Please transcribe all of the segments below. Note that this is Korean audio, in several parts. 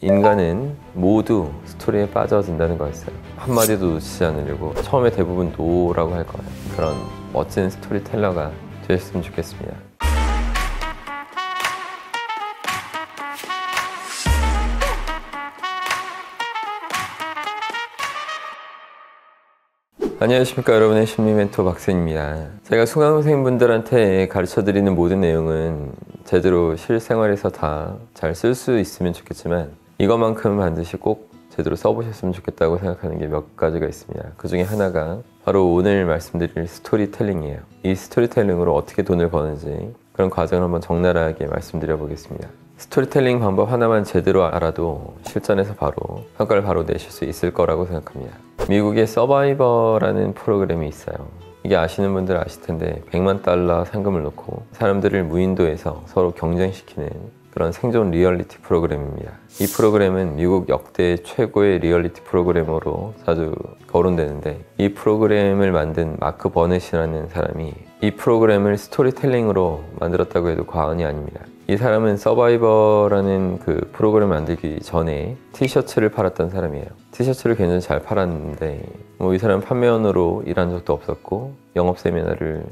인간은 모두 스토리에 빠져든다는 거였어요. 한마디도 놓치지 않으려고 처음에 대부분 노라고 할 거예요. 그런 멋진 스토리텔러가 되셨으면 좋겠습니다. 안녕하십니까, 여러분의 심리 멘토 박세입니다. 제가 수강생분들한테 가르쳐드리는 모든 내용은 제대로 실생활에서 다 잘 쓸 수 있으면 좋겠지만 이것만큼은 반드시 꼭 제대로 써보셨으면 좋겠다고 생각하는 게 몇 가지가 있습니다. 그 중에 하나가 바로 오늘 말씀드릴 스토리텔링이에요. 이 스토리텔링으로 어떻게 돈을 버는지 그런 과정을 한번 적나라하게 말씀드려 보겠습니다. 스토리텔링 방법 하나만 제대로 알아도 실전에서 바로 성과를 바로 내실 수 있을 거라고 생각합니다. 미국의 서바이버라는 프로그램이 있어요. 이게 아시는 분들 아실 텐데 $1,000,000 상금을 놓고 사람들을 무인도에서 서로 경쟁시키는 그런 생존 리얼리티 프로그램입니다. 이 프로그램은 미국 역대 최고의 리얼리티 프로그램으로 자주 거론되는데, 이 프로그램을 만든 마크 버넷이라는 사람이 이 프로그램을 스토리텔링으로 만들었다고 해도 과언이 아닙니다. 이 사람은 서바이버라는 그 프로그램을 만들기 전에 티셔츠를 팔았던 사람이에요. 티셔츠를 굉장히 잘 팔았는데 이 사람 판매원으로 일한 적도 없었고 영업 세미나를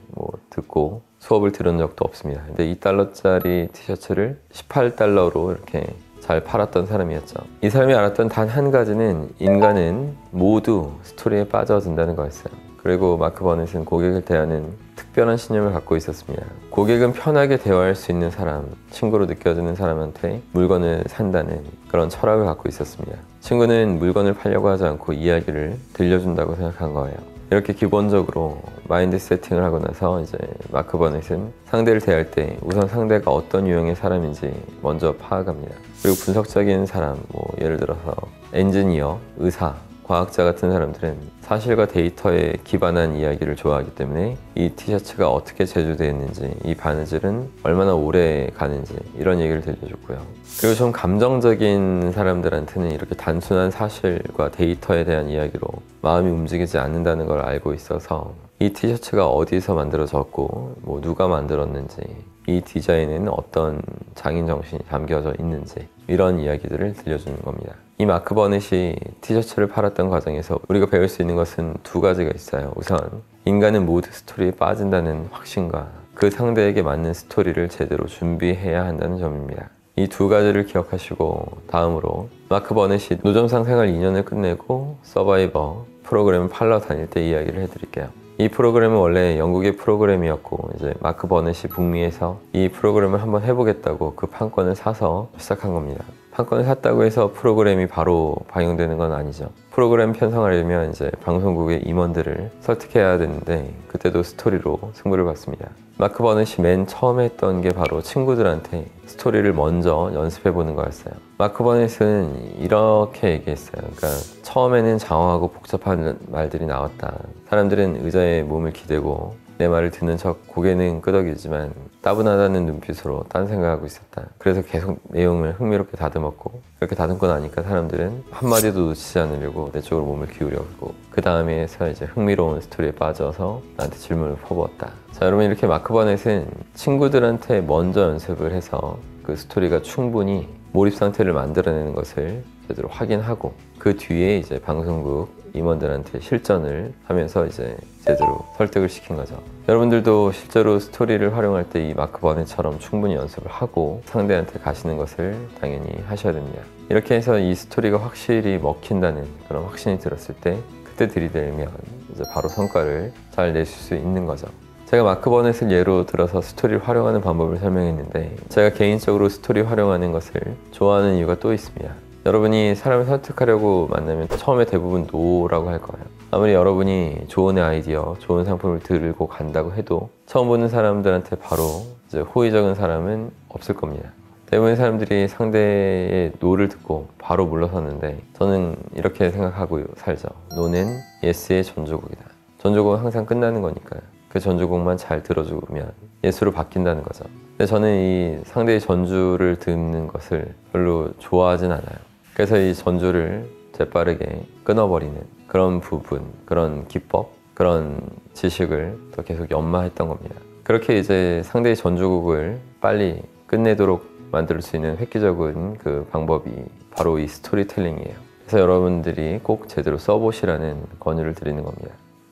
듣고 수업을 들은 적도 없습니다. 근데 $2짜리 티셔츠를 $18로 이렇게 잘 팔았던 사람이었죠. 이 사람이 알았던 단 한 가지는 인간은 모두 스토리에 빠져든다는 거였어요. 그리고 마크 버넷은 고객을 대하는 특별한 신념을 갖고 있었습니다. 고객은 편하게 대화할 수 있는 사람, 친구로 느껴지는 사람한테 물건을 산다는 그런 철학을 갖고 있었습니다. 친구는 물건을 팔려고 하지 않고 이야기를 들려준다고 생각한 거예요. 이렇게 기본적으로 마인드 세팅을 하고 나서 이제 마크 버넷은 상대를 대할 때 우선 상대가 어떤 유형의 사람인지 먼저 파악합니다. 그리고 분석적인 사람, 예를 들어서 엔지니어, 의사, 과학자 같은 사람들은 사실과 데이터에 기반한 이야기를 좋아하기 때문에 이 티셔츠가 어떻게 제조되었는지, 이 바느질은 얼마나 오래 가는지 이런 얘기를 들려줬고요. 그리고 좀 감정적인 사람들한테는 이렇게 단순한 사실과 데이터에 대한 이야기로 마음이 움직이지 않는다는 걸 알고 있어서 이 티셔츠가 어디서 만들어졌고 누가 만들었는지, 이 디자인에는 어떤 장인 정신이 담겨져 있는지 이런 이야기들을 들려주는 겁니다. 이 마크 버넷이 티셔츠를 팔았던 과정에서 우리가 배울 수 있는 것은 두 가지가 있어요. 우선 인간은 모두 스토리에 빠진다는 확신과 그 상대에게 맞는 스토리를 제대로 준비해야 한다는 점입니다. 이 두 가지를 기억하시고 다음으로 마크 버넷이 노점상 생활 2년을 끝내고 서바이버 프로그램을 팔러 다닐 때 이야기를 해드릴게요. 이 프로그램은 원래 영국의 프로그램이었고 이제 마크 버넷이 북미에서 이 프로그램을 한번 해보겠다고 그 판권을 사서 시작한 겁니다. 판권을 샀다고 해서 프로그램이 바로 방영되는 건 아니죠. 프로그램 편성하려면 이제 방송국의 임원들을 설득해야 되는데 그때도 스토리로 승부를 봤습니다. 마크 버넷이 맨 처음에 했던 게 바로 친구들한테 스토리를 먼저 연습해보는 거였어요. 마크 버넷은 이렇게 얘기했어요. 그러니까 처음에는 장황하고 복잡한 말들이 나왔다. 사람들은 의자에 몸을 기대고 내 말을 듣는 척 고개는 끄덕이지만 따분하다는 눈빛으로 딴 생각하고 있었다. 그래서 계속 내용을 흥미롭게 다듬었고, 그렇게 다듬고 나니까 사람들은 한마디도 놓치지 않으려고 내 쪽으로 몸을 기울였고, 그 다음에서 이제 흥미로운 스토리에 빠져서 나한테 질문을 퍼부었다. 자, 여러분, 이렇게 마크 버넷은 친구들한테 먼저 연습을 해서 그 스토리가 충분히 몰입 상태를 만들어내는 것을 제대로 확인하고, 그 뒤에 이제 방송국 임원들한테 실전을 하면서 이제 제대로 설득을 시킨 거죠. 여러분들도 실제로 스토리를 활용할 때 이 마크 버넷처럼 충분히 연습을 하고 상대한테 가시는 것을 당연히 하셔야 됩니다. 이렇게 해서 이 스토리가 확실히 먹힌다는 그런 확신이 들었을 때 그때 들이대면 이제 바로 성과를 잘 내실 수 있는 거죠. 제가 마크 버넷을 예로 들어서 스토리를 활용하는 방법을 설명했는데, 제가 개인적으로 스토리 활용하는 것을 좋아하는 이유가 또 있습니다. 여러분이 사람을 설득하려고 만나면 처음에 대부분 노라고 할 거예요. 아무리 여러분이 좋은 아이디어, 좋은 상품을 들고 간다고 해도 처음 보는 사람들한테 바로 이제 호의적인 사람은 없을 겁니다. 대부분의 사람들이 상대의 노를 듣고 바로 물러섰는데, 저는 이렇게 생각하고 살죠. 노는 예스의 전조곡이다. 전조곡은 항상 끝나는 거니까요. 그 전주곡만 잘 들어주면 예수로 바뀐다는 거죠. 근데 저는 이 상대의 전주를 듣는 것을 별로 좋아하진 않아요. 그래서 이 전주를 재빠르게 끊어버리는 그런 부분, 그런 기법, 그런 지식을 더 계속 연마했던 겁니다. 그렇게 이제 상대의 전주곡을 빨리 끝내도록 만들 수 있는 획기적인 그 방법이 바로 이 스토리텔링이에요. 그래서 여러분들이 꼭 제대로 써보시라는 권유를 드리는 겁니다.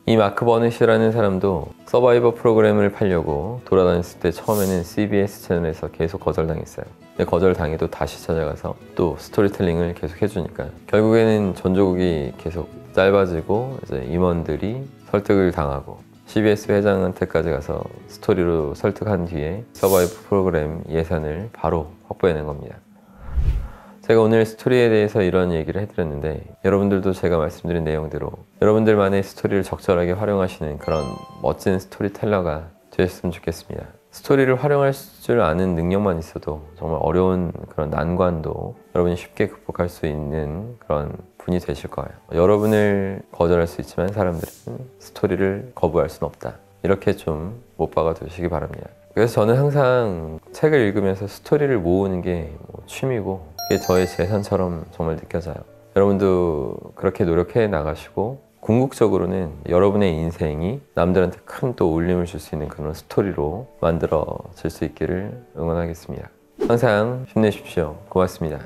이 마크 버넷이라는 사람도 서바이버 프로그램을 팔려고 돌아다녔을 때 처음에는 CBS 채널에서 계속 거절당했어요. 근데 거절당해도 다시 찾아가서 또 스토리텔링을 계속 해주니까 결국에는 전조국이 계속 짧아지고 이제 임원들이 설득을 당하고 CBS 회장한테까지 가서 스토리로 설득한 뒤에 서바이버 프로그램 예산을 바로 확보해낸 겁니다. 제가 오늘 스토리에 대해서 이런 얘기를 해드렸는데 여러분들도 제가 말씀드린 내용대로 여러분들만의 스토리를 적절하게 활용하시는 그런 멋진 스토리텔러가 되셨으면 좋겠습니다. 스토리를 활용할 줄 아는 능력만 있어도 정말 어려운 그런 난관도 여러분이 쉽게 극복할 수 있는 그런 분이 되실 거예요. 여러분을 거절할 수 있지만 사람들은 스토리를 거부할 수는 없다. 이렇게 좀 못 박아 두시기 바랍니다. 그래서 저는 항상 책을 읽으면서 스토리를 모으는 게 취미고 이게 저의 재산처럼 정말 느껴져요. 여러분도 그렇게 노력해 나가시고 궁극적으로는 여러분의 인생이 남들한테 큰 또 울림을 줄 수 있는 그런 스토리로 만들어질 수 있기를 응원하겠습니다. 항상 힘내십시오. 고맙습니다.